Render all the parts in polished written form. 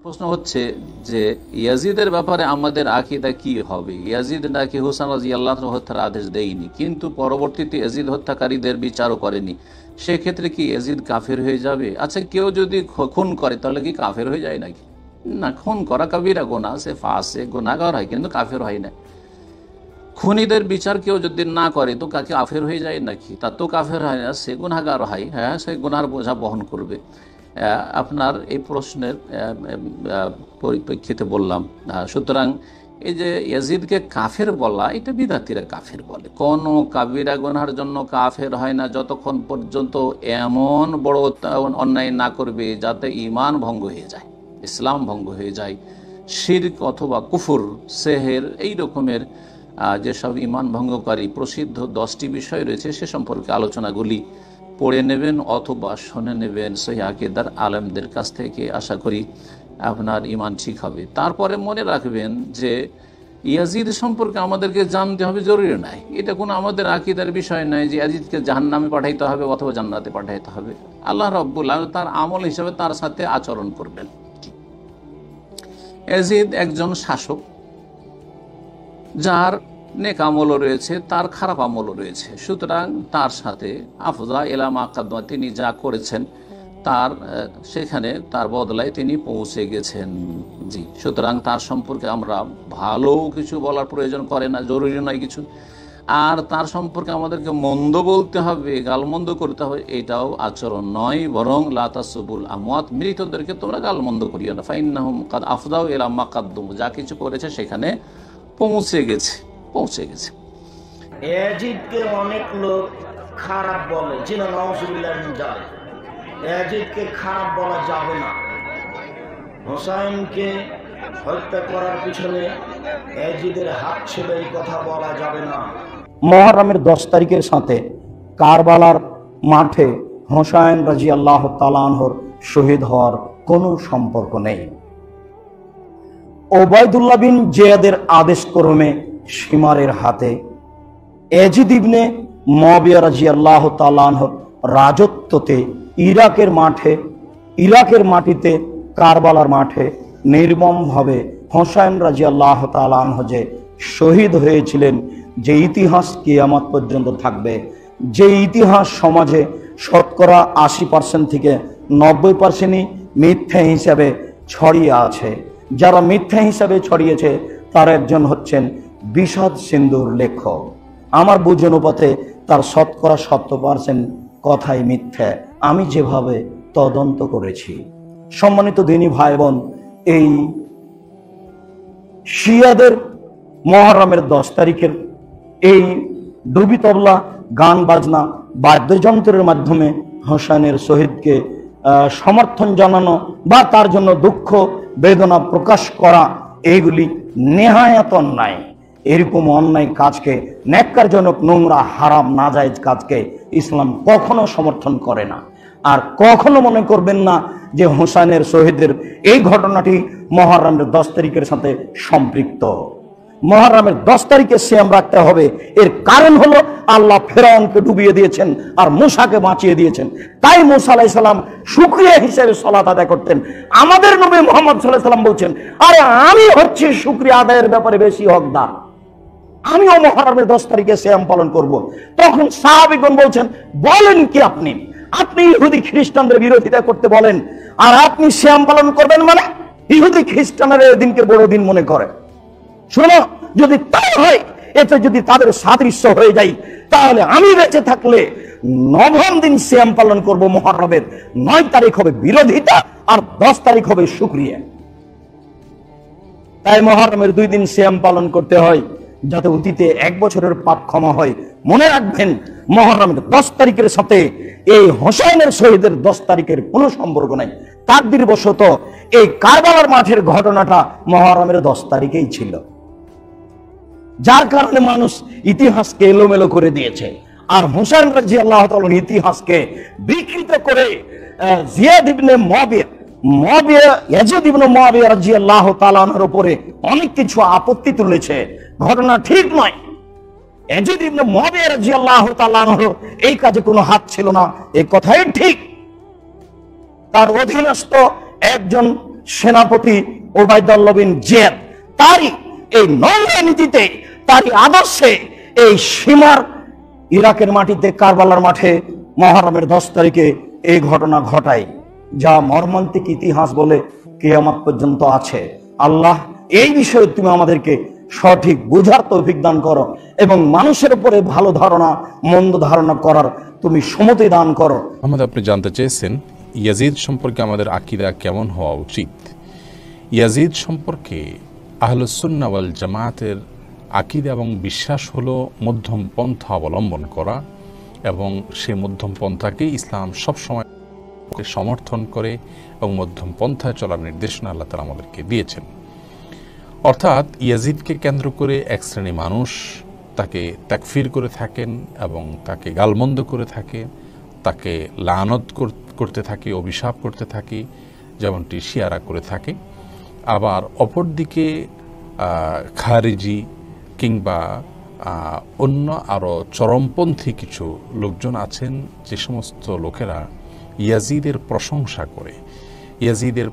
প্রশ্ন হচ্ছে যে ইয়াজিদের ব্যাপারে আমাদের আকীদা কি হবে। ইয়াজিদ নাকি হুসাইন রাদিয়াল্লাহু আনহু হত্যার আদেশ দেয়নি, কিন্তু পরবর্তীতে ইয়াজিদ হত্যাকারীদের বিচারও করেনি, সেক্ষেত্রে কি ইয়াজিদ কাফের হয়ে যাবে? আচ্ছা, কেউ যদি খুন করে তাহলে কি কাফের হয়ে যায় নাকি? না, খুন করা কবিরা গুনাহ, সে ফাসিক গুনাহগার হয়, কিন্তু কাফের হয় না। খুনিদের বিচার কেউ যদি না করে তো কাকে কাফের হয়ে যায় নাকি? তার তো কাফের হয় না, সে গুনাহগার হয়। হ্যাঁ, সে গুনার বোঝা বহন করবে। আপনার এই প্রশ্নের পরিপ্রেক্ষিতে বললাম। সুতরাং এই যে ইয়াজিদকে কাফের বলা, এটা বিদাতিরা কাফের বলে। কোনো কাবিরা গুনার জন্য কাফের হয় না যতক্ষণ পর্যন্ত এমন বড় অন্যায় না করবে যাতে ঈমান ভঙ্গ হয়ে যায়, ইসলাম ভঙ্গ হয়ে যায়। শিরক অথবা কুফর, সেহের, এই রকমের যেসব ঈমান ভঙ্গকারী প্রসিদ্ধ 10টি বিষয় রয়েছে সে সম্পর্কে আলোচনাগুলি পড়ে নেবেন অথবা শুনে নেবেন সহিহ আকীদার আলেমদের কাছ থেকে। আশা করি আপনার ঈমান ঠিক হবে। তারপরে মনে রাখবেন যে ইয়াজিদ সম্পর্কে আমাদেরকে জানতে হবে জরুরি নাই, এটা কোনো আমাদের আকীদার বিষয় নয় যে ইয়াজিদকে জাহান্নামে পাঠাইতে হবে অথবা জান্নাতে পাঠাইতে হবে। আল্লাহ রাব্বুল আলামিন তার আমল হিসাবে তার সাথে আচরণ করবেন। ইয়াজিদ একজন শাসক, যার নেক আমলও রয়েছে, তার খারাপ আমলও রয়েছে। সুতরাং তার সাথে আফজা ইলা মা কাদ্দামা, তিনি যা করেছেন তার সেখানে তার বদলায় তিনি পৌঁছে গেছেন। জি, সুতরাং তার সম্পর্কে আমরা ভালো কিছু বলার প্রয়োজন করে না, জরুরি নয় কিছু। আর তার সম্পর্কে আমাদেরকে মন্দ বলতে হবে, গালমন্দ করতে হবে, এটাও আচরণ নয়। বরং লা তাসুবুল আমওয়াত, মৃতদেরকে তোমরা গালমন্দ করিও না। ফাইন্নাহুম কাদ আফদাউ ইলা মা কাদ্দামু, যা কিছু করেছে সেখানে পৌঁছে গেছে। ইয়াজিদকে অনেক লোক খারাপ বলে, জিনা নাউজুবিল্লাহ মিন যালিক। ইয়াজিদকে খারাপ বলা যাবে না। হোসাইনকে হত্যা করার পিছনে ইয়াজিদের হাত ছিল, এই কথা বলা যাবে না। মুহররমের 10 তারিখের সাথে কারবালার মাঠে হোসাইন রাদিয়াল্লাহু তাআলা আনহুর শহীদ হওয়ার কোনো সম্পর্ক নেই। ওবায়দুল্লাহ বিন জিয়াদের আদেশ ক্রমে শিমারের হাতে ইয়াজিদ ইবনে মুআবিয়া রাদিয়াল্লাহু তাআলা আনহুর রাজত্বতে ইরাকের মাটিতে কারবালার মাঠে নির্মমভাবে হোসাইন রাদিয়াল্লাহু তাআলা আনহু যে শহীদ হয়েছিলেন, যে ইতিহাস কিয়ামত পর্যন্ত থাকবে, যে ইতিহাস সমাজে শতকরা 80% থেকে 90%ই মিথ্যা হিসাবে ছড়িয়ে আছে। যারা মিথ্যা হিসাবে ছড়িয়েছে তার একজন হচ্ছেন বিষাদ সিন্ধুর লেখক। আমার বুঝ অনুপাতে তার শতকরা 70% কথাই মিথ্যা, আমি যেভাবে তদন্ত করেছি। সম্মানিত দিনী ভাই বোন, এই শিয়াদের মুহররমের 10 তারিখের এই ডুবি তবলা, গান বাজনা, বাদ্যযন্ত্রের মাধ্যমে হোসেনের শহীদকে সমর্থন জানানো বা তার জন্য দুঃখ বেদনা প্রকাশ করা, এইগুলি নেহায়াত অন্যায়। এরকম অন্যায় কাজকে, ন্যাক্কারজনক, নোংরা, হারাম, নাজায়েজ কাজকে ইসলাম কখনো সমর্থন করে না। আর কখনো মনে করবেন না যে হোসেনের শহীদের এই ঘটনাটি মুহররমের 10 তারিখের সাথে সম্পৃক্ত। মুহররমের 10 তারিখে সিয়াম রাখতে হবে। এর কারণ হলো আল্লাহ ফেরাউনকে ডুবিয়ে দিয়েছেন আর মূসাকে বাঁচিয়ে দিয়েছেন। তাই মূসা আলাইহিস সালাম শুকরিয়া হিসেবে সালাত আদায় করতেন। আমাদের নবী মুহাম্মদ সাল্লাল্লাহু আলাইহি ওয়াসাল্লাম বলছেন, আরে আমি হচ্ছি শুকরিয়া আদায়ের ব্যাপারে বেশি হকদার, আমিও মুহররমের 10 তারিখে সিয়াম পালন করব। তখন সাহাবীগণ বলছেন, বলেন কি আপনি ইহুদি খ্রিস্টানদের বিরোধিতা করতে বলেন আর আপনি সিয়াম পালন করবেন? মানে ইহুদি খ্রিস্টানরা এই দিনকে বড় দিন মনে করে। শোনো, যদি তাই হয়, এতে যদি তাদের সাদৃশ্য হয়ে যায়, তাহলে আমি বেঁচে থাকলে 9ম দিন সিয়াম পালন করব। মুহররমের 9 তারিখ হবে বিরোধিতা আর 10 তারিখ হবে শুকরিয়া। তাই মুহররমের 2 দিন সিয়াম পালন করতে হয় যাতে অতীতে 1 বছরের পাপ ক্ষমা হয়। মনে রাখবেন, মুহররমের 10 তারিখের সাথে এই হোসেনের শহীদের 10 তারিখের কোনো সম্পর্ক নাই। তাকদীর বশত এই কারবালার মাঠের ঘটনাটা মুহররমের 10 তারিখেই ছিল, যার কারণে মানুষ ইতিহাসকে এলোমেলো করে দিয়েছে। আর হোসেন রাদিয়াল্লাহু তাআলার ইতিহাসকে বিকৃত করে জিয়াদ ইবনে ইয়াজিদ ইবনে মুআবিয়া রাদিয়াল্লাহু তাআলা আনহুর উপরে অনেক কিছু আপত্তি তুলেছে। ঘটনা ঠিক নয়। ইয়াজিদ ইবনে মুআবিয়া রাদিয়াল্লাহু তাআলা আনহু এই কাজে কোনো হাত ছিল না, এই কথাই ঠিক। তার অধীনস্থ একজন সেনাপতি ওবায়দুল্লাহ বিন জিয়াদ, তারই এই নৌনীতিতে, তারই আদর্শে এই সীমার ইরাকের মাটিতে কারবালার মাঠে মুহররমের 10 তারিখে এই ঘটনা ঘটায়, যা মর্মান্তিক ইতিহাস বলে কিয়ামত পর্যন্ত আছে। আল্লাহ এই বিষয়ে তুমি আমাদেরকে সঠিক বুঝার তৌফিক দান করো এবং মানুষের উপরে ভালো ধারণা মন্দ ধারণা করার তুমি সমতি দান করো। আপনি জানতে চেয়েছেন ইয়াজিদ সম্পর্কে আমাদের আকীদা কেমন হওয়া উচিত। ইয়াজিদ সম্পর্কে আহলুস সুন্নাহ ওয়াল জামাতের আকীদা এবং বিশ্বাস হলো মধ্যম পন্থা অবলম্বন করা, এবং সেই মধ্যম পন্থাকে ইসলাম সবসময় সমর্থন করে এবং মধ্যম পন্থায় চলার নির্দেশনা আল্লাহ তাআলা আমাদেরকে দিয়েছেন। অর্থাৎ ইয়াজিদকে কেন্দ্র করে এক শ্রেণী মানুষ তাকে তাকফির করে থাকেন এবং তাকে গালমন্দ করে থাকে, তাকে লানত করতে থাকে, অভিশাপ করতে থাকে, যেমনটি শিয়ারা করে থাকে। আবার অপরদিকে খারিজি কিংবা অন্য আরও চরমপন্থী কিছু লোকজন আছেন, যে সমস্ত লোকেরা ইয়াজিদের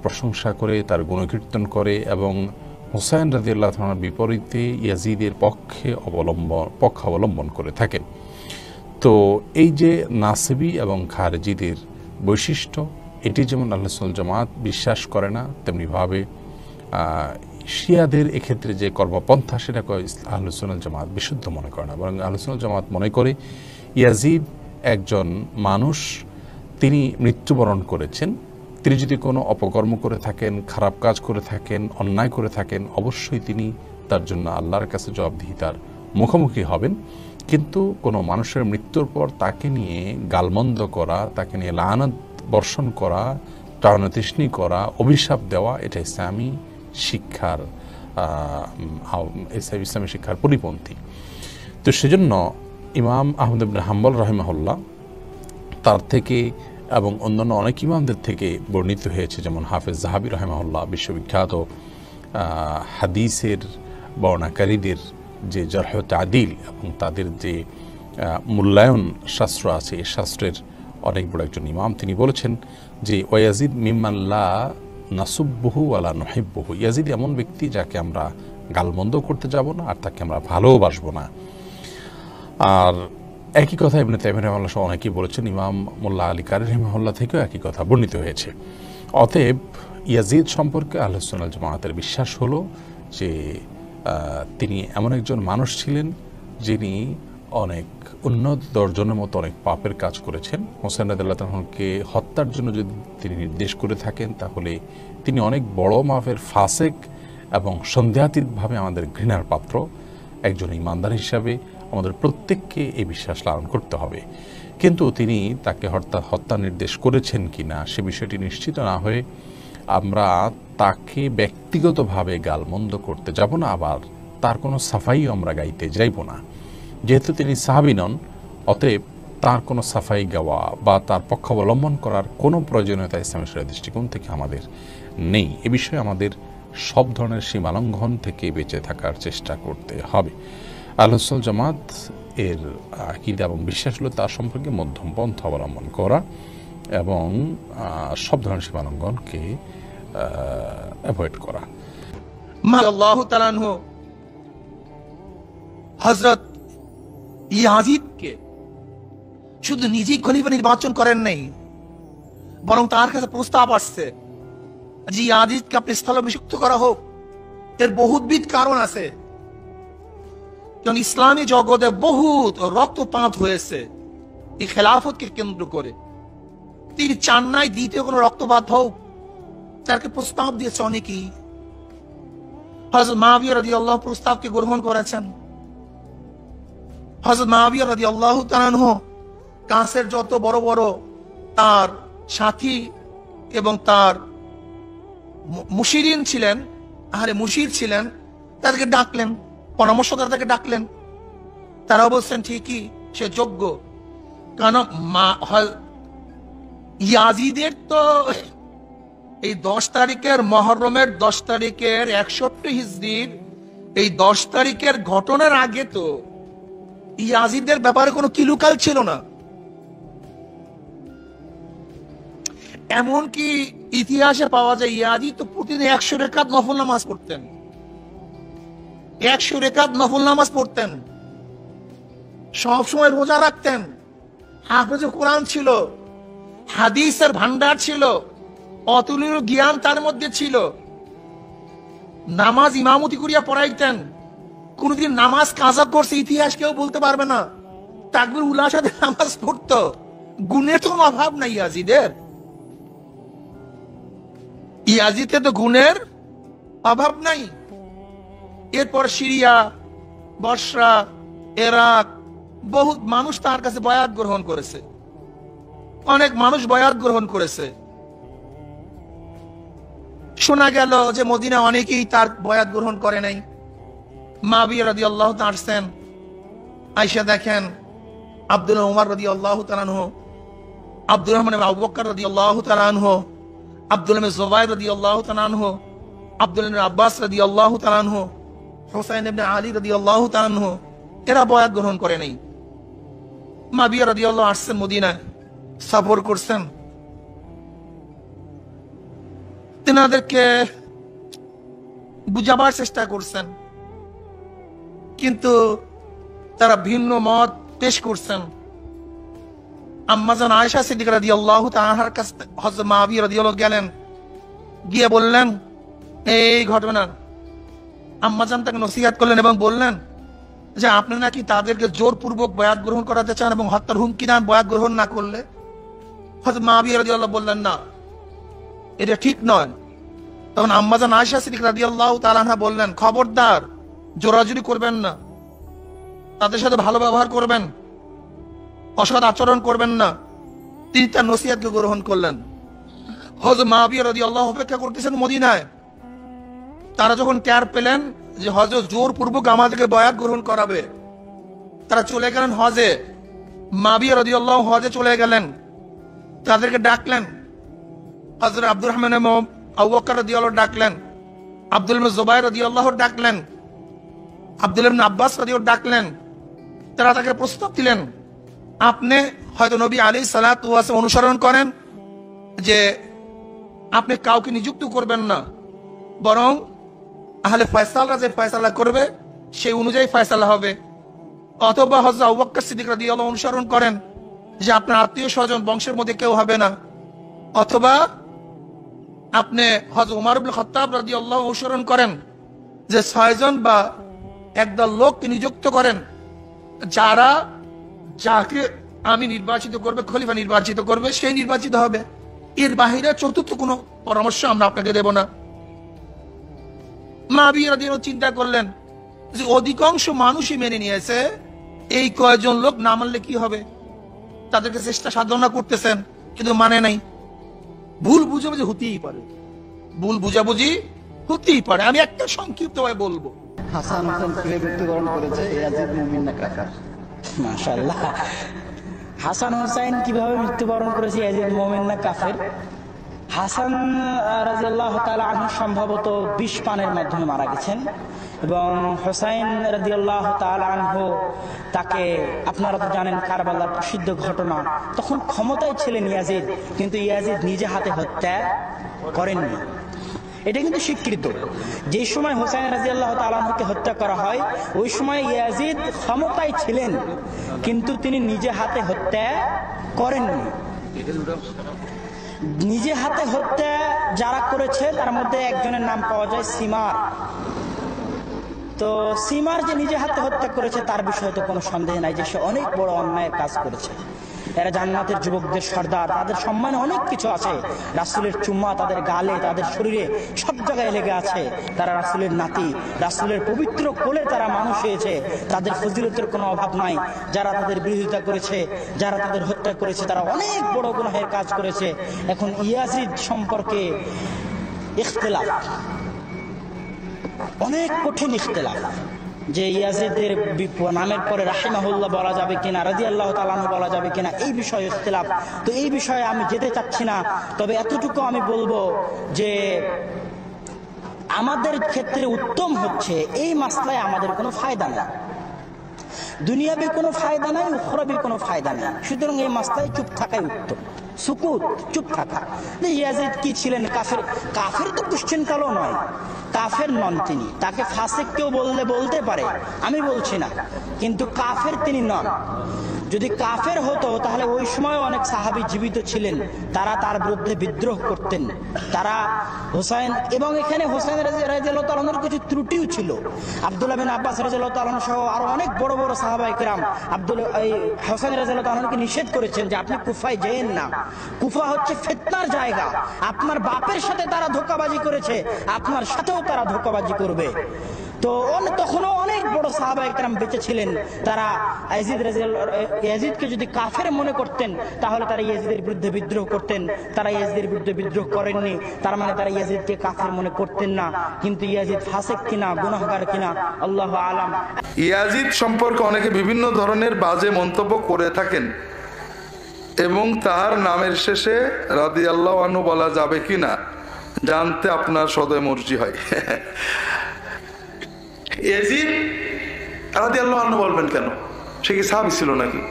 প্রশংসা করে, তার গুণকীর্তন করে এবং হুসাইন রাদিয়াল্লাহু তাআলার বিপরীতে ইয়াজিদের পক্ষ অবলম্বন করে থাকেন। তো এই যে নাসিবি এবং খারিজিদের বৈশিষ্ট্য, এটি যেমন আহলুস সুন্নাহ ওয়াল জামাত বিশ্বাস করে না, তেমনিভাবে শিয়াদের এক্ষেত্রে যে কর্মপন্থা সেটাকে আহলুস সুন্নাহ ওয়াল জামাত বিশুদ্ধ মনে করে না, বরং আহলুস সুন্নাহ ওয়াল জামাত মনে করে ইয়াজিদ একজন মানুষ, তিনি মৃত্যুবরণ করেছেন। তিনি যদি কোনো অপকর্ম করে থাকেন, খারাপ কাজ করে থাকেন, অন্যায় করে থাকেন, অবশ্যই তিনি তার জন্য আল্লাহর কাছে জবাবদিহিতার মুখোমুখি হবেন। কিন্তু কোনো মানুষের মৃত্যুর পর তাকে নিয়ে গালমন্দ করা, তাকে নিয়ে লানত বর্ষণ করা, টানাতৃষ্ণি করা, অভিশাপ দেওয়া, এটা ইসলামী শিক্ষার পরিপন্থী। তো সেজন্য ইমাম আহমদ ইবনে হাম্বল রাহিমাহুল্লাহ তার থেকে এবং অন্যান্য অনেক ইমামদের থেকে বর্ণিত হয়েছে, যেমন হাফেজ যাহাবী রাহিমাহুল্লাহ বিশ্ববিখ্যাত হাদিসের বর্ণাকারীদের যে জারহ ও তা'দীল এবং তাদের যে মূল্যায়ন শাস্ত্র আছে, এই শাস্ত্রের অনেক বড় একজন ইমাম, তিনি বলেছেন যে ওয়াজিদ মিম্মান লা নাসুব্বুহু ওয়ালা নুহিব্বুহু, ইয়াজিদ এমন ব্যক্তি যাকে আমরা গালমন্দ করতে যাব না আর তাকে আমরা ভালোবাসবো না। আর একই কথা ইবনে তাইমিয়া রাহিমাহুল্লাহ সহ অনেকেই বলেছেন, ইমাম মোল্লা আলী কারি রাহিমাহুল্লাহ থেকেও একই কথা বর্ণিত হয়েছে। অতএব ইয়াজিদ সম্পর্কে আহলুস সুন্নাহ ওয়াল জামাতের বিশ্বাস হলো যে তিনি এমন একজন মানুষ ছিলেন যিনি অনেক উন্নত দর্জনের মতো অনেক পাপের কাজ করেছেন। হোসেন রাদিয়াল্লাহু তাআলাকে হত্যার জন্য যদি তিনি নির্দেশ করে থাকেন, তাহলে তিনি অনেক বড় মাপের ফাসেক এবং সন্দেহাতীতভাবে আমাদের ঘৃণার পাত্র। একজন ইমানদার হিসাবে আমাদের প্রত্যেককে এই বিশ্বাস লালন করতে হবে। কিন্তু তিনি তাকে হত্যা নির্দেশ করেছেন কিনা সে বিষয়টি নিশ্চিত না হয়ে আমরা তাকে ব্যক্তিগতভাবে গালমন্দ করতে যাব না, আবার তার কোনো সাফাইও আমরা গাইতে যাইব না। যেহেতু তিনি সাহাবী নন, অতএব তার কোনো সাফাই গাওয়া বা তার পক্ষ অবলম্বন করার কোনো প্রয়োজনীয়তা ইসলামের শরীয়তের দৃষ্টিকোণ থেকে আমাদের নেই। এ বিষয়ে আমাদের সব ধরনের সীমালঙ্ঘন থেকে বেঁচে থাকার চেষ্টা করতে হবে। আহলুস সুন্নাহ ওয়াল জামাত এর আকীদা এবং বিশ্বাস হলো তার সম্পর্কে মধ্যম পন্থা অবলম্বন করা এবং সব ধরনের সীমালঙ্ঘনকে অ্যাভয়েড করা। আল্লাহু তাআলা আনহু হযরত ইয়াজিদকে শুধু নিজেই খলিফা নির্বাচন করেন নাই, বরং তার কাছে প্রস্তাব আসছে যে ইয়াজিদকে আপনি স্থলাভিষিক্ত করা হোক। এর বহুবিধ কারণ আছে, কারণ ইসলামী জগতে বহুত রক্তপাত হয়েছে এই খেলাফতকে কেন্দ্র করে। তিনি চান নাই দ্বিতীয় কোনো রক্তপাত হোক, তাকে প্রস্তাব দিয়েছে অনেকেই। হযরত মুআবিয়া রাদিয়াল্লাহু প্রস্তাবকে গ্রহণ করেছেন। হযরত মুআবিয়া রাদিয়াল্লাহু তাআলা আনহু কাছের যত বড় বড় তার সাথী এবং তার মুশিরিন ছিলেন, মুশির ছিলেন, তাদেরকে ডাকলেন, পরামর্শদাতাকে ডাকলেন। তারা বলছেন ঠিকই সে যোগ্য, কারণ ইয়াজিদের তো এই 10 তারিখের মুহররমের 10 তারিখের 61 হিজরির এই 10 তারিখের ঘটনার আগে তো ইয়াজিদের ব্যাপারে কোনো কিলুকাল ছিল না। এমনকি ইতিহাসে পাওয়া যায় ইয়াজিদ তো প্রতিদিন 100 রাকাত নফল নামাজ পড়তেন, 100 রাকাত নফল নামাজ পড়তেন, সবসময় রোজা রাখতেন, হাফেজে কোরআন ছিল, হাদিসের ভান্ডার ছিল, অতুলনীয় জ্ঞান তার মধ্যে ছিল, নামাজ ইমামতি করিয়া পড়াইতেন, কোনদিন নামাজ কাজা করছে ইতিহাস কেউ বলতে পারবে না, তাকবীর উল্লার সাথে নামাজ পড়তো। গুণের তো কোনো অভাব নাই ইয়াজিদের, ইয়াজিদে তো গুণের অভাব নাই। এরপর সিরিয়া, বসরা, ইরাক, বহুত মানুষ তার কাছে বয়াত গ্রহণ করেছে, অনেক মানুষ বয়াত গ্রহণ করেছে। শোনা গেল যে মদিনা অনেকেই তার বয়াত গ্রহণ করে নাই। মাবিয়া রাদিয়াল্লাহু তাআলা আসছেন, আয়েশা দেখেন আব্দুল উমর রাদিয়াল্লাহু তাআলা আনহু, আব্দুর রহমান ইবনে আবু বকর রাদিয়াল্লাহু তাআলা আনহু, আব্দুল ইবনে জুবাইর রাদিয়াল্লাহু তাআলা আনহু, আব্দুল ইবনে আব্বাস রাদিয়াল্লাহু তাআলা আনহু, হুসাইন ইবনে আলী রাদিয়াল্লাহু তাআলা আনহু, এরা বয়াত গ্রহণ করে নাই। মাবিয়া রাদিয়াল্লাহু আসছেন মদিনায়, সফর করছেন, তেনাদেরকে বুঝাবার চেষ্টা করছেন, কিন্তু তারা ভিন্ন মত পেশ করছেন। আম্মাজান আয়েশা সিদ্দিকা রাদিয়াল্লাহু তাআলার কাছে হযরত মাবিয়া রাদিয়াল্লাহু গেলেন, গিয়ে বললেন এই ঘটনা। আম্মাজান তাকে নসিহত করলেন এবং বললেন যে আপনি নাকি তাদেরকে জোরপূর্বক বয়াত গ্রহণ করাতে চান এবং হত্যার হুমকি দেন বয়াত গ্রহণ না করলে। হযরত মাবিয়া রাদিয়াল্লাহু বললেন না, এটা ঠিক নয়। তখন আম্মাজান আয়েশা সিদ্দিকা রাদিয়াল্লাহু তাআলা আনহা বললেন, খবরদার, জোরাজুরি করবেন না, তাদের সাথে ভালো ব্যবহার করবেন, অসৎ আচরণ করবেন না। তিনি তার নসিহতকে গ্রহণ করলেন। হযরত মাবিয়া রাদিয়াল্লাহু অপেক্ষা করতেছেন মদিনায়। তারা যখন টের পেলেন যে হযরত জোরপূর্বক আমাদেরকে বয়াত গ্রহণ করাবে, তারা চলে গেলেন হজে। মাবিয়া রাদিয়াল্লাহু হজে চলে গেলেন, তাদেরকে ডাকলেন। হযরত আব্দুর রহমান ইবনে আবু বকর রাদিয়াল্লাহু ডাকলেন, আব্দুল ইবনে জুবাইর রাদিয়াল্লাহু ডাকলেন, আব্দুল ইবনে আব্বাস রাদিয়াল্লাহু ডাকলেন। তারা তাকে প্রস্তাব দিলেন, আপনি হয়তো নবী আলাইহিস সালাতু ওয়াস অনুসরণ করেন যে আপনি কাউকে নিযুক্ত করবেন না, বরং আহলে ফয়সালা যে ফয়সালা করবে সেই অনুযায়ী ফয়সালা হবে। অথবা হযরত আবু বকর সিদ্দিক রাদিয়াল্লাহু অনুসরণ করেন যে আপনার আত্মীয় স্বজন বংশের মধ্যে কেউ হবে না। অথবা আপনি হযরত উমর ইবনে খাত্তাব রাদিয়াল্লাহু অনুসরণ করেন যে 6 জন বা একদল লোককে নিযুক্ত করেন যারা যাকে আমি নির্বাচিত করবে, খলিফা নির্বাচিত করবে, সেই নির্বাচিত হবে। এর বাহিরে চতুর্থ কোনো পরামর্শ আমরা আপনাকে দেব না। মাবিয়া রাদিয়াল্লাহু চিন্তা করলেন যে অধিকাংশ মানুষই মেনে নিয়েছে, এই কয়জন লোক না মানলে কি হবে। তাদেরকে চেষ্টা সাধনা করতেছেন কিন্তু মানে নাই। ভুল বুঝাবুঝি হতেই পারে, ভুল বুঝাবুঝি হতেই পারে। আমি একটা সংক্ষিপ্ত ভাবে বলবো। হাসান হোসেন কিভাবে মৃত্যুবরণ করেছে, ইয়াজিদ মুমিন না কাফের? মাশাআল্লাহ। হাসান হোসেন কিভাবে মৃত্যুবরণ করেছে, ইয়াজিদ মুমিন না কাফের? হাসান রাদিয়াল্লাহু তাআলা আনহু সম্ভবত বিষ পানের মাধ্যমে মারা গেছেন এবং হুসাইন রাদিয়াল্লাহু তাআলা আনহু তাকে, আপনারা তো জানেন কারবালার প্রসিদ্ধ ঘটনা, তখন ক্ষমতায় ছিলেন ইয়াজিদ, কিন্তু ইয়াজিদ নিজে হাতে হত্যা করেননি। এটা কিন্তু স্বীকৃত। যে সময় হুসাইন রাদিয়াল্লাহু তাআলা আনহুকে হত্যা করা হয় ওই সময় ইয়াজিদ ক্ষমতায় ছিলেন, কিন্তু তিনি নিজে হাতে হত্যা করেননি। নিজে হাতে হত্যা যারা করেছে তার মধ্যে একজনের নাম পাওয়া যায় সিমার। তো সিমার যে নিজে হাতে হত্যা করেছে তার বিষয়ে তো কোনো সন্দেহ নাই যে সে অনেক বড় অন্যায়ের কাজ করেছে। এরা জান্নাতের যুবকদের সর্দার, তাদের সম্মানে অনেক কিছু আছে। রাসূলের চুম্মা তাদের গালে, তাদের শরীরে, সব জায়গায় লেগে আছে। তারা রাসূলের নাতি, রাসূলের পবিত্র কোলে তারা মানুষ হয়েছে। তাদের ফজিলতের কোনো অভাব নাই। যারা তাদের বিরোধিতা করেছে, যারা তাদের হত্যা করেছে, তারা অনেক বড় গুনাহের কাজ করেছে। এখন ইয়াজিদ সম্পর্কে ইখতিলাফ, অনেক কঠিন ইখতিলাফ, যে ইয়াজিদের নামের পরে রাহিমাহুল্লাহ বলা যাবে কিনা, রাদিয়াল্লাহু তাআলা আনহু বলা যাবে কিনা, এই বিষয়ে ইখতিলাফ। তো এই বিষয়ে আমি যেতে চাচ্ছি না, তবে এতটুকু আমি বলবো যে আমাদের ক্ষেত্রে উত্তম হচ্ছে এই মাসলায় আমাদের কোনো ফায়দা নেই, দুনিয়াবি কোনো ফায়দা নাই, উখরাবি কোনো ফায়দা নেই। সুতরাং এই মাসলায় চুপ থাকাই উত্তম। সুকুত, চুপ থাকা। ইয়াজিদ কি ছিলেন? কাফের। কাফের তো কোশ্চেন কালও নয়, কাফের নন তিনি। তাকে ফাসিক কেউ বলতে পারে, আমি বলছি না, কিন্তু কাফের তিনি নন। যদি কাফের হতো তাহলে ওই সময় অনেক সাহাবী জীবিত ছিলেন, তারা তার বিরুদ্ধে বিদ্রোহ করতেন। তারা হোসাইন, এবং এখানে হোসাইন রাদিয়াল্লাহু তাআলা আনহুর কিছু ত্রুটিও ছিল। আব্দুল্লাহ বিন আব্বাস রাদিয়াল্লাহু তাআলা সহ আরো অনেক বড় বড় সাহাবায়ে কেরাম হোসাইন রাদিয়াল্লাহু তাআলাকে নিষেধ করেছেন যে আপনি কুফায় যেয়েন না। কুফা হচ্ছে ফিতনার জায়গা। আপনার বাপের সাথে তারা ধোঁকাবাজি করেছে, আপনার সাথেও তারা ধোঁকাবাজি করবে। তো তখনও অনেক বড় সাহাবায়ে কেরাম বেঁচে ছিলেন। তারা ইয়াজিদকে যদি কাফের মনে করতেন তাহলে তারা ইয়াজিদের বিরুদ্ধে বিদ্রোহ করতেন। তারা ইয়াজিদের বিরুদ্ধে বিদ্রোহ করেননি, তার মানে তারা ইয়াজিদকে কাফের মনে করতেন না। কিন্তু ইয়াজিদ ফাসিক কিনা, গুনাহগার কিনা, আল্লাহু আলাম। ইয়াজিদ সম্পর্কে অনেকে বিভিন্ন ধরনের বাজে মন্তব্য করে থাকেন এবং তার নামের শেষে রাদিয়াল্লাহু আনহু বলা যাবে কিনা জানতে আপনার সদয় মর্জি হয়। ইয়াজিদ রাদিয়াল্লাহু আনহু বলবেন কেন? সে কি সাহাবী ছিল নাকি?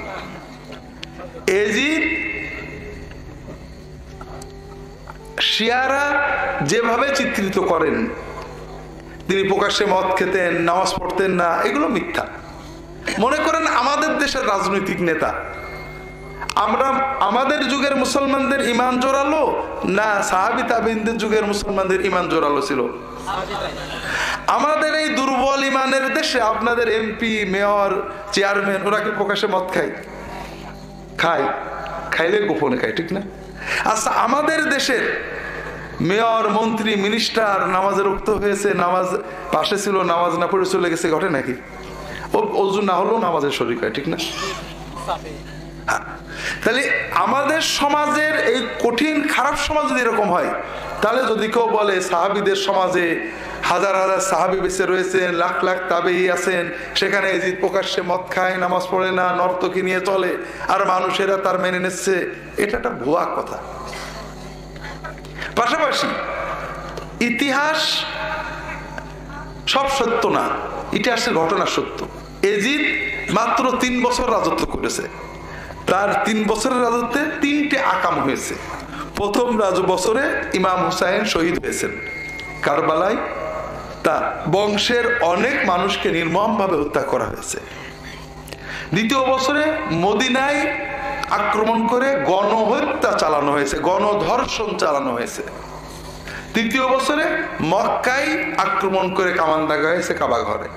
ইয়াজিদ শিয়ারা যেভাবে চিত্রিত করেন, তিনি প্রকাশ্যে মদ খেতেন, নামাজ পড়তেন না, এগুলো মিথ্যা। মনে করেন আমাদের দেশের রাজনৈতিক নেতা, আমাদের যুগের মুসলমানদের ইমান জোরালো না সাহাবী তাবেঈনদের যুগের মুসলমানদের ইমান জোরালো ছিল? আমাদের এই দুর্বল ইমানের দেশে আপনাদের এমপি, মেয়র, চেয়ারম্যান ওরা কি প্রকাশ্যে মদ খায়? খাইলে গোপনে খায়, ঠিক না? আচ্ছা, আমাদের দেশের মেয়র, মন্ত্রী, মিনিস্টার নামাজের উক্ত হয়েছে, নামাজ পাশে ছিল, নামাজ না পড়ে চলে গেছে, ঘটে নাকি? ওযু না হলেও নামাজের শরীক হয়, ঠিক না? তাহলে আমাদের সমাজের এই কঠিন খারাপ সমাজ যদি এরকম হয়, তাহলে যদি কেউ বলে সাহাবীদের সমাজে হাজার হাজার সাহাবী বেঁচে রয়েছেন, লাখ লাখ তাবেঈ আছেন, সেখানে ইয়াজিদ প্রকাশ্যে মদ খায়, নামাজ পড়ে না, নর্তকী নিয়ে চলে, আর মানুষেরা তার মেনে নিচ্ছে, এটা একটা ভুয়া কথা। পাশাপাশি ইতিহাস সব সত্য না, ইতিহাসের ঘটনা সত্য। ইয়াজিদ মাত্র 3 বছর রাজত্ব করেছে। তার 3 বছরের রাজত্বে 3টে আকাম হয়েছে। প্রথম বছরে ইমাম হুসাইন শহীদ হয়েছেন কারবালায়, তার বংশের অনেক মানুষকে নির্মমভাবে হত্যা করা হয়েছে। দ্বিতীয় বছরে মদিনায় আক্রমণ করে গণহত্যা চালানো হয়েছে, গণধর্ষণ চালানো হয়েছে। তৃতীয় বছরে মক্কায় আক্রমণ করে কামান দাগা হয়েছে কাবা ঘরে।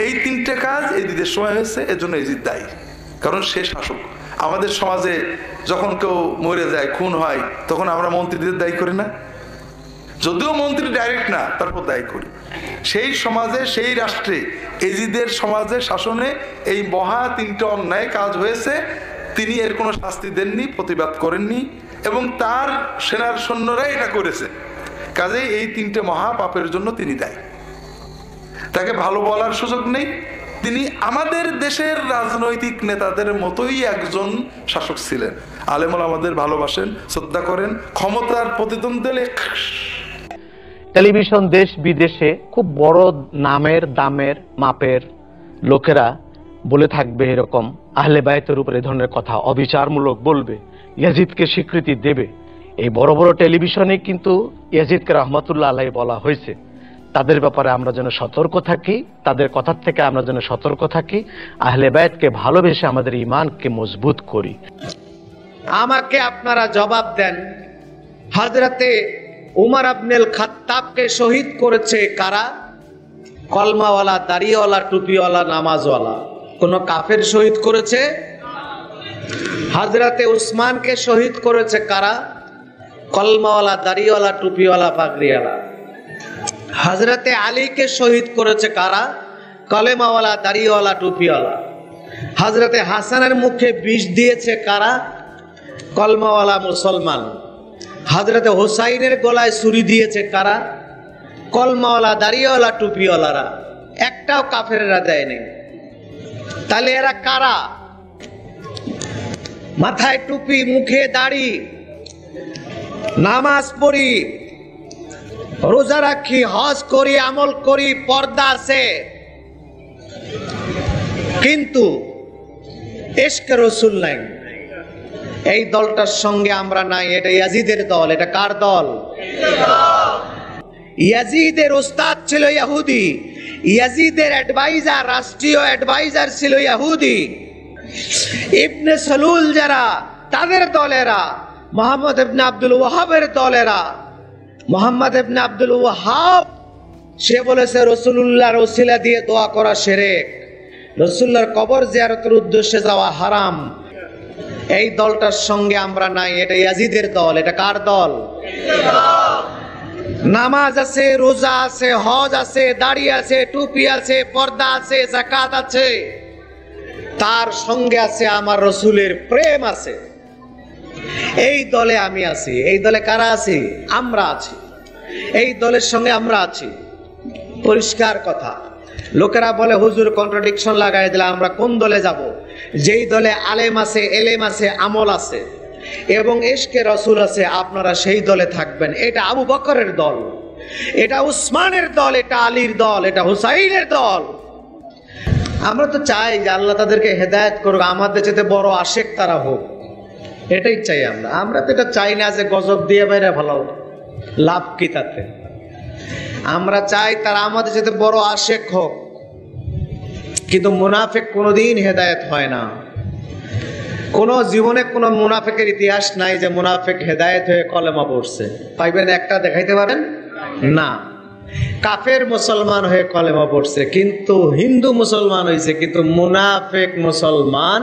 এই 3টে কাজ ইয়াজিদের সময় হয়েছে, এজন্য ইয়াজিদ দায়ী, কারণ সে শাসক। আমাদের সমাজে যখন কেউ মরে যায়, খুন হয়, তখন আমরা মন্ত্রীদের দায়ী করি না? যদিও মন্ত্রী ডাইরেক্ট না, তারপর দায়ী করি। সেই সমাজে, সেই রাষ্ট্রে, ইয়াজিদের সমাজে, শাসনে এই মহা 3টে অন্যায় কাজ হয়েছে। তিনি এর কোনো শাস্তি দেননি, প্রতিবাদ করেননি, এবং তার সেনার সৈন্যরাই এটা করেছে। কাজেই এই 3টে মহা পাপের জন্য তিনি দায়ী। তাকে ভালো বলার সুযোগ নেই। তিনি আমাদের দেশের রাজনৈতিক নেতাদের মতোই একজন শাসক ছিলেন। আলেমুল আমাদের ভালোবাসেন, শ্রদ্ধা করেন, ক্ষমতার প্রতিদ্বন্দ্বে টেলিভিশন দেশ বিদেশে খুব বড় নামের, দামের, মাপের লোকেরা বলে থাকবে এরকম, আহলে বায়তের উপর এই ধরনের কথা অবিচারমূলক বলবে, ইয়াজিদকে স্বীকৃতি দেবে। এই বড় বড় টেলিভিশনে কিন্তু ইয়াজিদকে রহমাতুল্লাহ আলাইহি বলা হয়েছে। তাদের ব্যাপারে আমরা যেন সতর্ক থাকি, তাদের কথার থেকে আমরা যেন সতর্ক থাকি, আহলে বায়তকে ভালোবেসে আমাদের ঈমানকে মজবুত করি। আমাকে আপনারা জবাব দেন, হযরতে উমর ইবনুল খাত্তাবকে শহীদ করেছে কারা? কলমাওয়ালা, দাড়িওয়ালা, টুপিওয়ালা, নামাজওয়ালা। কোন কাফের শহীদ করেছে? হযরতে উসমানকে শহীদ করেছে কারা? কলমাওয়ালা, দাড়িওয়ালা, টুপিওয়ালা, পাগড়িওয়ালা। হযরতে আলীকে শহীদ করেছে কারা? কলেমাওয়ালা, দাড়িওয়ালা, টুপিওয়ালা। হযরতে হাসানের মুখে বিষ দিয়েছে কারা? কলমাওয়ালা মুসলমান। হযরতে হুসাইনের গলায় ছুরি দিয়েছে কারা? কলমাওয়ালা, দাড়িওয়ালা, টুপিওয়ালারা। একটাও কাফেররা দেয়নি। তাহলে এরা কারা? মাথায় টুপি, মুখে দাড়ি, নামাজ পড়ি, রোজা রাখি, হজ করি, আমল করি, পর্দা আছে, কিন্তু ইশকে রাসূল নাই। এই দলটার সঙ্গে আমরা নাই। এটা ইয়াজিদের দল। এটা কার দল? ইয়াজিদের ওস্তাদ ছিল ইহুদি, ইয়াজিদের অ্যাডভাইজার, রাষ্ট্রীয় অ্যাডভাইজার ছিল ইহুদি। ইবনে সালুল যারা, তাদের দলেরা, মোহাম্মদ ইবনে আব্দুল ওয়াহাবের দলেরা। মোহাম্মদ ইবনে আব্দুল ওয়াহাব সে বলেছে রাসূলুল্লাহর ওসিলা দিয়ে দোয়া করা শিরক, রাসূলুল্লাহর কবর জিয়ারতের উদ্দেশ্যে যাওয়া হারাম। এই দলটার সঙ্গে আমরা নাই। এটা ইয়াজিদের দল। এটা কার দল? নামাজ আছে, রোজা আছে, হজ আছে, দাড়ি আছে, টুপি আছে, পর্দা আছে, যাকাত আছে, তার সঙ্গে আছে আমার রসুলের প্রেম আছে। এই দলে আমি আছি। এই দলে কারা আছি? আমরা আছি। এই দলের সঙ্গে আমরা আছি। পরিষ্কার কথা। লোকেরা বলে হুজুর কন্ট্রাডিকশন লাগাই দিলে, আমরা কোন দলে যাব? যেই দলে আলেম আছে, এলেম আছে, আমল আছে এবং ইশকে রাসূল আছে, আপনারা সেই দলে থাকবেন। এটা আবু বকরের দল, এটা উসমানের দল, এটা আলীর দল, এটা হুসাইনের দল। আমরা তো চাই যে আল্লাহ তাদেরকে হেদায়েত করুক, আমাদের চেয়ে বড় আশেক তারা হোক, এটাই চাই আমরা। আমরা তো এটা চাই না যে গজব দিয়ে বাইরে ভালো, লাভ কি তাতে? আমরা চাই তারা আমাদের চেয়ে বড় আশেক হোক। কিন্তু মুনাফিক কোনোদিন হেদায়েত হয় না। কোন জীবনে কোন মুনাফিকের ইতিহাস নাই যে মুনাফিক হেদায়েত হয়ে কলেমা পড়ছে। পাইবেন একটা? দেখাইতে পারেন না। কাফের মুসলমান হয়ে কলেমা পড়ছে, কিন্তু হিন্দু মুসলমান হয়েছে, কিন্তু মুনাফিক মুসলমান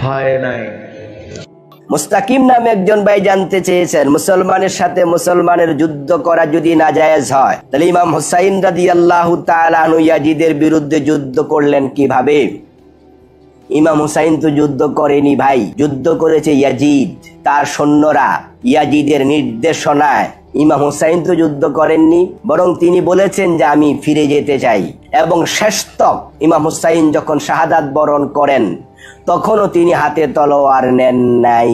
হয় নাই। মুস্তাকিম নামে একজন ভাই জানতে চেয়েছেন, মুসলমানের সাথে মুসলমানের যুদ্ধ করা যদি নাজায়েজ হয়, তাহলে ইমাম হুসাইন রাদিয়াল্লাহু তাআলা আনহু ইয়াজিদের বিরুদ্ধে যুদ্ধ করলেন কিভাবে? ইমাম হুসাইন তো যুদ্ধ করেনি ভাই, যুদ্ধ করেছে ইয়াজিদ, তার সৈন্যরা ইয়াজিদের নির্দেশনায়। ইমাম হুসাইন তো যুদ্ধ করেননি, বরং তিনি বলেছেন যে আমি ফিরে যেতে চাই। এবং শেষতক ইমাম হুসাইন যখন শাহাদাত বরণ করেন, তখনও তিনি হাতে তলোয়ার নেন নাই,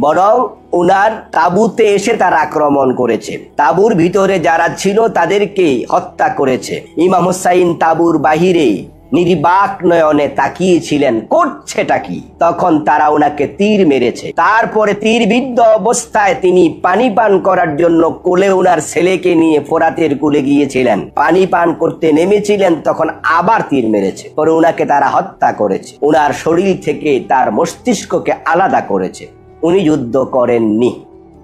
বরং উনার তাঁবুতে এসে তারা আক্রমণ করেছে। তাঁবুর ভিতরে যারা ছিল তাদেরকে হত্যা করেছে। ইমাম হুসাইন তাঁবুর বাহিরে নির্বাক নয়নে তাকিয়েছিলেন, করছেটা কি? তখন তারা ওনাকে তীর মেরেছে। তারপরে তীরবিদ্ধ অবস্থায় তিনি পানি পান করার জন্য কোলে ওনার ছেলেকে নিয়ে ফোরাতের কুলে গিয়েছিলেন, পানি পান করতে নেমেছিলেন, তখন আবার তীর মেরেছে। পরে ওনাকে তারা হত্যা করেছে, ওনার শরীর থেকে তার মস্তিষ্ককে আলাদা করেছে। উনি যুদ্ধ করেননি।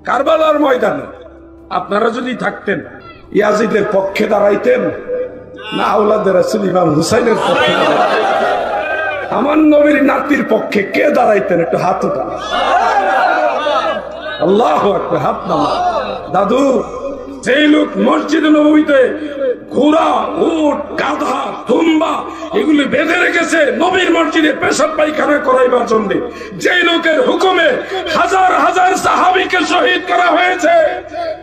কারবালার ময়দানে আপনারা যদি থাকতেন, ইয়াজিদের পক্ষে দাঁড়াইতেন না আওলাদে রাসূল ইমাম হুসাইনের পক্ষে? আমার নবীর নাতির পক্ষে কে দাঁড়াইতেন? একটু হাত ওঠান। আল্লাহু আকবার। হাত নামা। দাদু, যেই লোক মসজিদে নববীতে ঘোড়া, উট, গাধা, দুম্বা এগুলি বেঁধে রেখেছে নবীর মসজিদে পেশাব পায়খানা করাইবার জন্য, যেই লোকের হুকুমে হাজার হাজার সাহাবীকে শহীদ করা হয়েছে,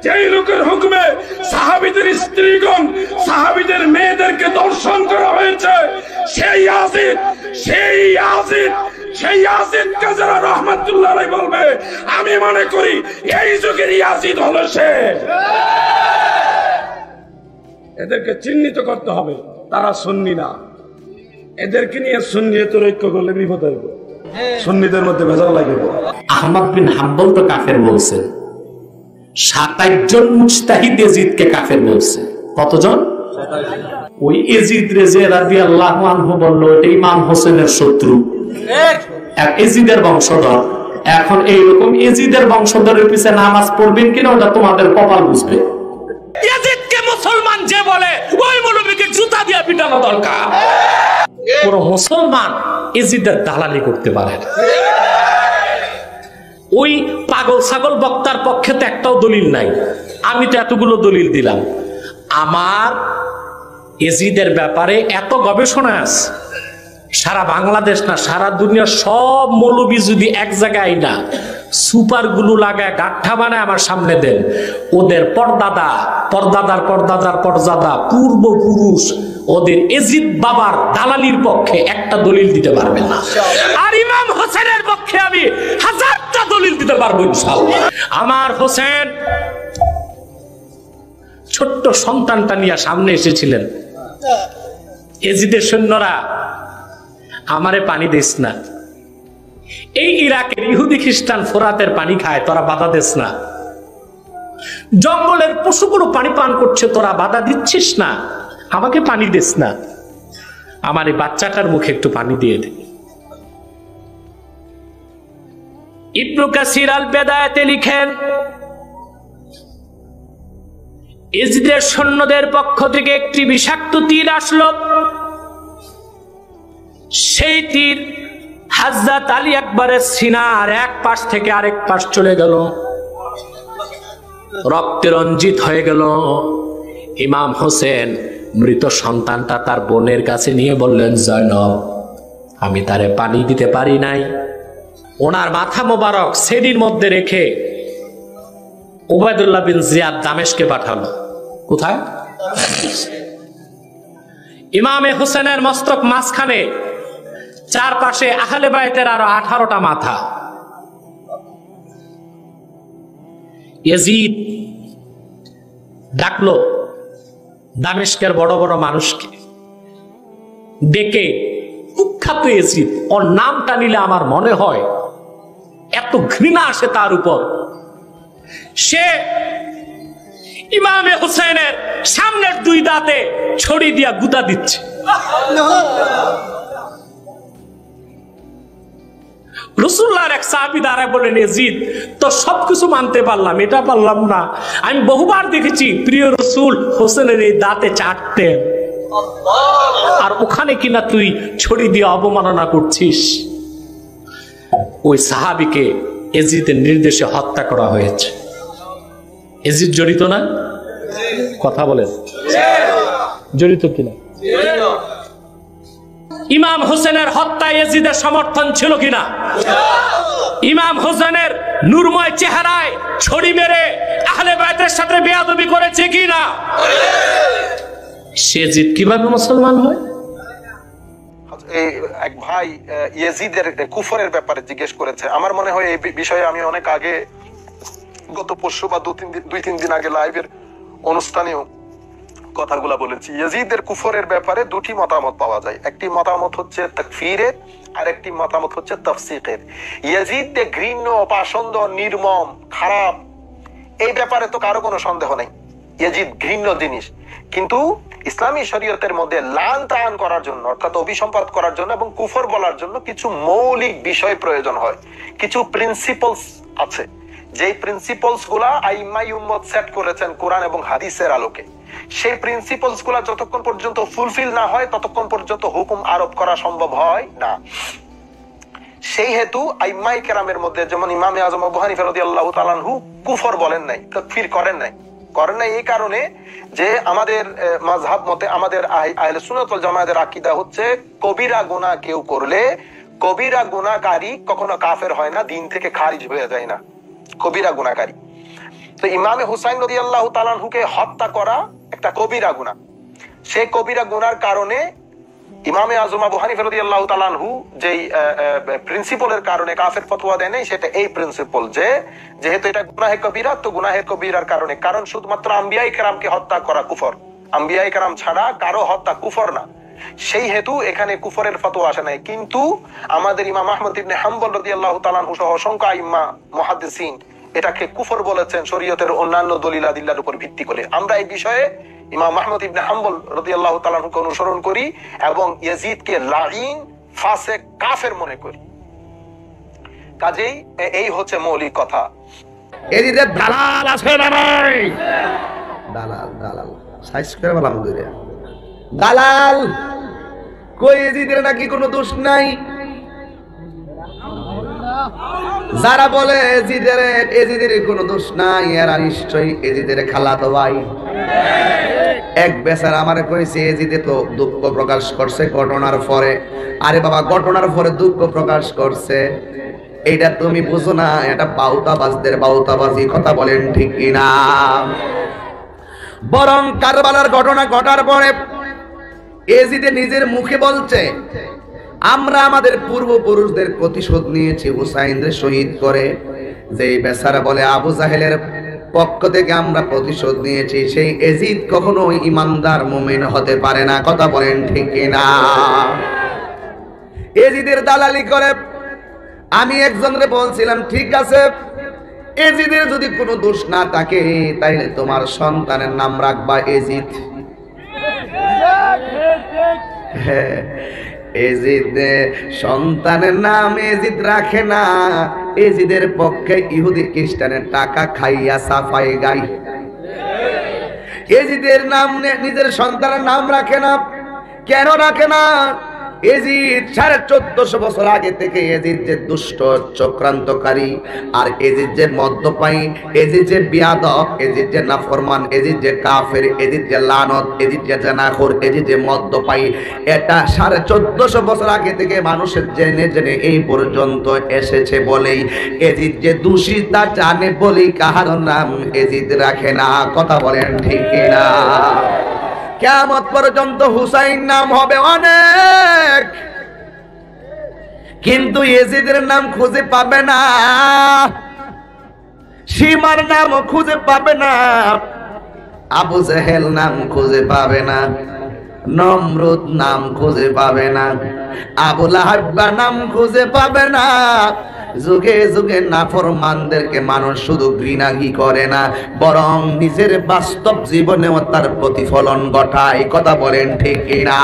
যেই লোকের হুকুমে সাহাবীদের স্ত্রীগণ, সাহাবীদের মেয়েদেরকে দর্শন করা হয়েছে, সেই ইয়াজিদ, সেই ইয়াজিদ, সেই ইয়াজিদকে যারা রাহমাতুল্লাহ আলাইহি বলবে, আমি মনে করি এই যুগের ইয়াজিদ হলো সে। এদেরকে চিহ্নিত করতে হবে, তারা সুন্নি না। এদেরকে নিয়ে সুন্নিয়তের ঐক্য করলে বিপদ হইব, সুন্নিদের মধ্যে ভেজাল লাগবে। আহমদ বিন হাম্বল তো কাফের বলছেন, 27 জন মুজতাহিদ এজিদকে কাফের বলছে। কতজন? ওই এজিদ রেজে রাদিয়াল্লাহু আনহু বলল এটা ইমাম হোসেনের শত্রু, এজিদের বংশধর। এখন এইরকম এজিদের বংশধরের পিছে নামাজ পড়বেন কিনা ওটা তোমাদের কপাল বুঝবে। এজিদকে মুসলমান যে বলে ওই মৌলবীকে জুতা দিয়ে পিটানো দরকার। কোন মুসলমান এজিদের দালালি করতে পারে না। ওই পাগল ছাগল বক্তার পক্ষে তো একটাও দলিল নাই। আমি তো এতগুলো দলিল দিলাম। আমার এজিদের ব্যাপারে এত গবেষণা আছে, সারা বাংলাদেশ না সারা দুনিয়ার সব মৌলবী যদি এক জায়গায় না সুপার গুলো লাগায় গাঠা বানায় আমার সামনে দেন, ওদের পরদাদা, পরদাদার পরদাদার পরদাদা, পূর্বপুরুষ ওদের এজিদ বাবার দালালির পক্ষে একটা দলিল দিতে পারবেন না। আর ইমাম হোসেনের পক্ষে আমি হাজারটা দলিল দিতে পারবো ইনশাআল্লাহ। আমার হোসেন ছোট্ট সন্তানটা নিয়ে সামনে এসেছিলেন, এজিদের সৈন্যরা আমারে পানি দিস না, এই ইরাকের ইহুদি খ্রিস্টান ফোরাতের পানি খায়, তোরা বাধা দিস না। জঙ্গলের পশুগুলো পানি পান করছে, তোরা বাধা দিচ্ছিস না, আমাকে পানি দিস না, আমার এই বাচ্চাটার মুখে একটু পানি দিয়ে দে। ইবনে কাসির আল বেদায়াতে লিখেন, ইজদের সৈন্যদের পক্ষ থেকে একটি বিষাক্ত তীর আসলো। সেই তীর হযরত আলী আকবরের সিনার এক পাশ থেকে আরেক পাশ চলে গেল, রক্তে রঞ্জিত হয়ে গেল। ইমাম হোসেন মৃত সন্তানটা তার বোনের কাছে নিয়ে বললেন, জয়নব, আমি তারে পানি দিতে পারি নাই। ওনার মাথা মোবারক সেদির মধ্যে রেখে উবাইদুল্লাহ বিন জিয়াদ দামেশকে পাঠালো। কোথায়? ইমামে হোসেনের মস্তক মাঝখানে, চারপাশে আহলে বাইতের আরো 18টা মাথা। ইয়াজিদ ডাকলো দামেশকের বড় বড় মানুষকে, ডেকে, কুখ্যাত ইয়াজিদ, ওর নামটা নিলে আমার মনে হয় এত ঘৃণা আসে তার উপর, সে ইমামে হুসাইনের সামনের 2 দাঁতে ছড়ি দিয়া গুতা দিচ্ছে। রাসূলুল্লাহর এক সাহাবী দাঁড়ায় বলেন, ইয়াজিদ, তো সবকিছু মানতে পারলাম, এটা পারলাম না। আমি বহুবার দেখেছি প্রিয় রাসূল হোসেনের এই দাঁতে চাটতেন, আর ওখানে কিনা তুই ছড়ি দিয়ে অবমাননা করছিস। ওই সাহাবীকে ইয়াজিদের নির্দেশে হত্যা করা হয়েছে। ইয়াজিদ জড়িত না? কথা বলেন, জড়িত কিনা? ইমাম হোসেনের হত্যায় ইয়াজিদের সমর্থন ছিল কিনা? ইমাম হোসেনের নূরময় চেহারায় ছড়ি মেরে আহলে বাইতের সাথে বেয়াদবি করেছে কিনা? সে জিদ কিভাবে মুসলমান হয়? এক ভাই ইয়াজিদের কুফরের ব্যাপারে জিজ্ঞেস করেছে। আমার মনে হয় এই বিষয়ে আমি অনেক আগে, গত পরশু বা 2-3 দিন আগে লাইভের অনুষ্ঠানেও কথাগুলা বলেছি। ইয়াজিদের কুফরের ব্যাপারে 2টি মতামত পাওয়া যায়। একটি মতামত হচ্ছে তাকফীরের, আর একটি মতামত হচ্ছে তাফসীকের। ইয়াজিদ যে ঘৃণ্য, অপছন্দ, নির্মম, খারাপ, এই ব্যাপারে তো কারো কোনো সন্দেহ নেই। ইয়াজিদ ঘৃণ্য জিনিস, কিন্তু ইসলামী শরীয়তের মধ্যে লান তান করার জন্য, অর্থাৎ অভিসম্পাদ করার জন্য এবং কুফর বলার জন্য কিছু মৌলিক বিষয় প্রয়োজন হয়, কিছু প্রিন্সিপলস আছে। যেই প্রিন্সিপলস গুলা আইম্মাই উম্মত সেট করেছেন কোরআন এবং হাদিসের আলোকে। সেই প্রিন্সিপলস গুলা যতক্ষণ পর্যন্ত ফুলফিল না হয় ততক্ষণ পর্যন্ত হুকুম আরোপ করা সম্ভব হয় না। সেই হেতু আইম্মাই কেরামের মধ্যে, যেমন ইমামে আজম আবু হানিফা রাদিয়াল্লাহু তাআলা আনহু কুফর বলেন নাই, তাকফীর করেন নাই এই কারণে যে আমাদের মাযহাব মতে, আমাদের আহলে সুন্নাত ওয়াল জামাতের আকীদা হচ্ছে কবিরা গুনাহ কেউ করলে, কবিরা গুনাহকারী কখনো কাফের হয় না, দিন থেকে খারিজ হয়ে যায় না কবিরা গুনাহকারী। তো ইমামে হুসাইন রাদিয়াল্লাহু তাআলা আনহুকে হত্যা করা একটা কবিরা গুনাহ। সেই কবিরা গুনার কারণে ইমামে আজম আবু হানিফা রাদিয়াল্লাহু তাআলা আনহু যেই প্রিন্সিপলের কারণে কাফের ফতোয়া দেন, সেটা এই প্রিন্সিপল যে যেহেতু এটা গুনাহে কবিরা, তো গুনাহে কবিরার কারণে, কারণ শুধুমাত্র আম্বিয়ায়ে কেরামকে হত্যা করা কুফর, আম্বিয়ায়ে কেরাম ছাড়া কারো হত্যা কুফর না, সেই হেতু এখানে কুফরের ফতোয়া আসে নাই। কিন্তু আমাদের ইমাম আহমদ ইবনে হাম্বল রাদিয়াল্লাহু তাআলা আনহু সহ অসংখ্য আইম্মা মুহাদ্দিসিন এটাকে কুফর বলেছেন শরীয়তের অন্যান্য দলিল আদিল্লার উপর ভিত্তি করে। আমরা এই বিষয়ে ইমাম আহমদ ইবনে হাম্বল রাদিয়াল্লাহু তাআলা আনহুকে অনুসরণ করি এবং ইয়াজিদকে লাঈন, ফাসিক, কাফের মনে করি। কাজেই এই হচ্ছে মৌলিক কথা। এদিকে দালাল আছে না নাই? দালাল সাইজ করে বললাম দূরে দালাল কই, এজিদের নাকি কোনো দোষ নাই। যারা বলে এজিদের কোনো দোষ নাই, এরা নিশ্চয়ই এজিদের খালাতো ভাই। এক বেচারা আমারে কইছে এজিদে তো দুঃখ প্রকাশ করছে ঘটনার পরে। আরে বাবা, ঘটনার পরে দুঃখ প্রকাশ করছে এইটা তুমি বুঝো না, এটা বাউতাবাজদের বাউতাবাজি। কথা বলেন ঠিক কিনা? বরং কারবালার ঘটনা ঘটার পরে এজিদে নিজের মুখে বলছে, আমরা আমাদের পূর্বপুরুষদের প্রতিশোধ নিয়েছি হুসাইনদের শহীদ করে। যে বেচারা বলে আবু জাহেলের পক্ষ থেকে আমরা প্রতিশোধ নিয়েছি, সেই এজিদ কখনো ইমানদার মুমিন হতে পারে না। কথা বলেন ঠিক কিনা? এজিদের দালালি করে আমি একজনরে বলছিলাম, ঠিক আছে, এজিদের যদি কোনো দোষ না থাকে তাইলে তোমার সন্তানের নাম রাখবা এজিদ। এজিদ সন্তানের নাম এজিদ রাখে না, এজিদের পক্ষে ইহুদি খ্রিস্টানের টাকা খাইয়া সাফাই গাই। এজিদের নাম নিজের সন্তানের নাম রাখে না। কেন রাখে না? এজিদ 1450 বছর আগে থেকে এজিদ যে দুষ্ট চক্রান্তকারী, আর এজিদ যে মদ্যপায়ী, এজিদ যে বিয়াদব, এজিদ যে নাফরমান, এজিদ যে কাফের, এজিদ যে লানত, এজিদ যে জানাখোর, এজিদ যে মদ্যপায়ী, এটা 1450 বছর আগে থেকে মানুষের জেনে জেনে এই পর্যন্ত এসেছে বলেই এজিদ যে দোষী তা জানে বলেই কাহার নাম এজিদ রাখে না। কথা বলেন ঠিক কিনা? কিয়ামত পর্যন্ত হুসাইন নাম হবে অনেক, কিন্তু এজিদের নাম খুঁজে পাবে না, সীমার নাম খুঁজে পাবে না, আবু জেহেল নাম খুঁজে পাবে না, নমরুদ নাম খুঁজে পাবে না, আবু লাহাব নাম খুঁজে পাবে না। যুগে যুগে নাফরমানদেরকে মানুষ শুধু ঘৃণাই করে না, বরং নিজের বাস্তব জীবনেও তার প্রতিফলন ঘটায়। কথা বলেন ঠিক কিনা?